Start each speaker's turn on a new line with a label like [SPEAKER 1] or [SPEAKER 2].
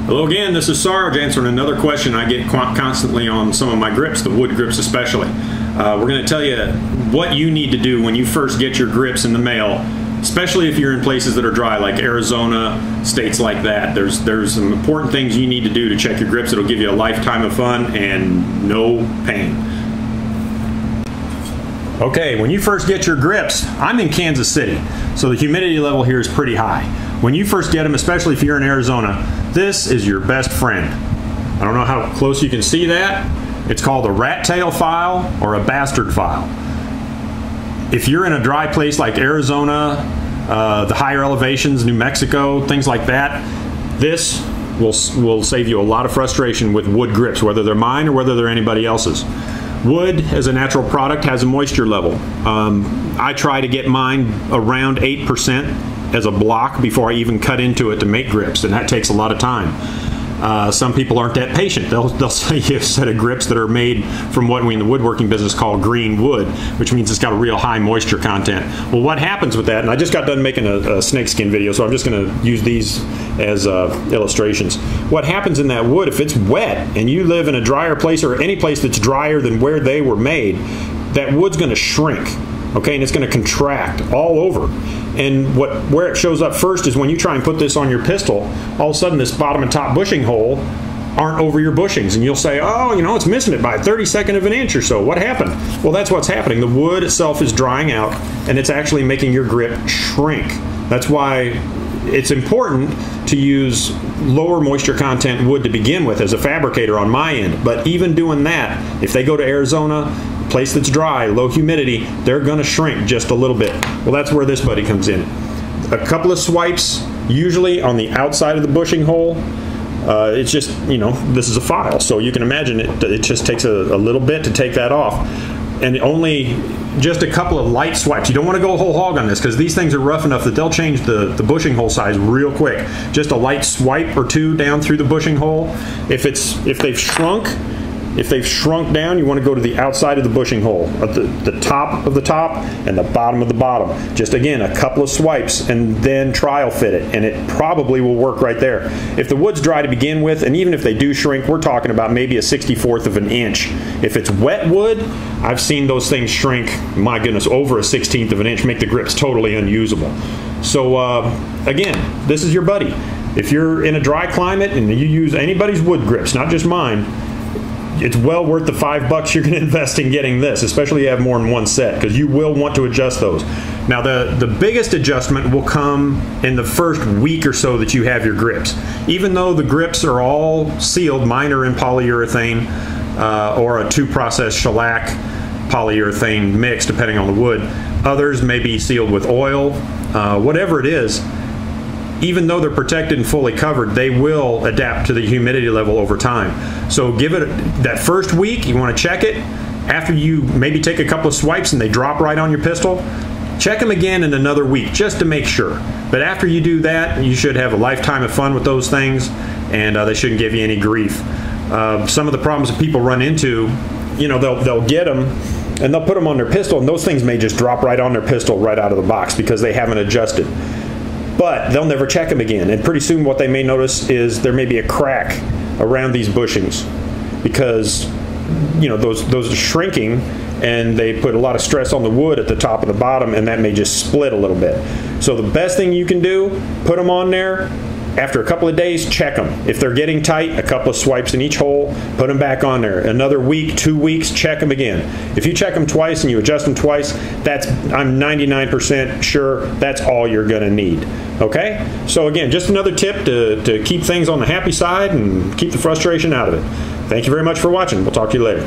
[SPEAKER 1] Hello again, this is Sarge answering another question I get constantly on some of my grips, the wood grips especially. We're going to tell you what you need to do when you first get your grips in the mail, especially if you're in places that are dry like Arizona, states like that. There's some important things you need to do to check your grips. It'll give you a lifetime of fun and no pain. Okay, when you first get your grips, I'm in Kansas City, so the humidity level here is pretty high. When you first get them, especially if you're in Arizona, this is your best friend. I don't know how close you can see that. It's called a rat tail file or a bastard file. If you're in a dry place like Arizona, the higher elevations, New Mexico, things like that, this will save you a lot of frustration with wood grips, whether they're mine or whether they're anybody else's. Wood, as a natural product, has a moisture level. I try to get mine around 8% as a block before I even cut into it to make grips, and that takes a lot of time. Some people aren't that patient. They'll sell you a set of grips that are made from what we in the woodworking business call green wood, which means it's got a real high moisture content. Well, what happens with that, and I just got done making a snakeskin video, so I'm just going to use these as illustrations. What happens in that wood, if it's wet and you live in a drier place or any place that's drier than where they were made, that wood's going to shrink, okay, and it's going to contract all over. And where it shows up first is when you try and put this on your pistol, all of a sudden this bottom and top bushing hole aren't over your bushings, and you'll say, oh, you know, it's missing it by 1/32 of an inch or so. What happened? Well, that's what's happening. The wood itself is drying out, and it's actually making your grip shrink. That's why it's important to use lower moisture content wood to begin with as a fabricator on my end. But even doing that, if they go to Arizona, a place that's dry, low humidity, they're going to shrink just a little bit. Well, that's where this buddy comes in. A couple of swipes, usually on the outside of the bushing hole. It's just, you know, this is a file, so you can imagine it just takes a little bit to take that off. And only just a couple of light swipes. You don't want to go whole hog on this because these things are rough enough that they'll change the bushing hole size real quick. Just a light swipe or two down through the bushing hole. If they've shrunk down, you want to go to the outside of the bushing hole, at the top of the top and the bottom of the bottom. Just again, a couple of swipes and then trial fit it, and it probably will work right there. If the wood's dry to begin with, and even if they do shrink, we're talking about maybe a 1/64 of an inch. If it's wet wood, I've seen those things shrink, my goodness, over a 1/16 of an inch, make the grips totally unusable. So again, this is your buddy. If you're in a dry climate and you use anybody's wood grips, not just mine, it's well worth the $5 you're going to invest in getting this, especially if you have more than one set, because you will want to adjust those. Now, the biggest adjustment will come in the first week or so that you have your grips. Even though the grips are all sealed, mine are in polyurethane or a two-process shellac polyurethane mix, depending on the wood. Others may be sealed with oil. Whatever it is, even though they're protected and fully covered, they will adapt to the humidity level over time. So give it that first week, you want to check it. After you maybe take a couple of swipes and they drop right on your pistol, check them again in another week just to make sure. But after you do that, you should have a lifetime of fun with those things, and they shouldn't give you any grief. Some of the problems that people run into, you know, they'll get them and they'll put them on their pistol, and those things may just drop right on their pistol right out of the box because they haven't adjusted. But they'll never check them again, and pretty soon what they may notice is there may be a crack around these bushings because, you know, those are shrinking, and they put a lot of stress on the wood at the top and the bottom, and that may just split a little bit. So the best thing you can do, put them on there. After a couple of days, check them. If they're getting tight, a couple of swipes in each hole, put them back on there. Another week, 2 weeks, check them again. If you check them twice and you adjust them twice, I'm 99% sure that's all you're going to need. Okay? So again, just another tip to keep things on the happy side and keep the frustration out of it. Thank you very much for watching. We'll talk to you later.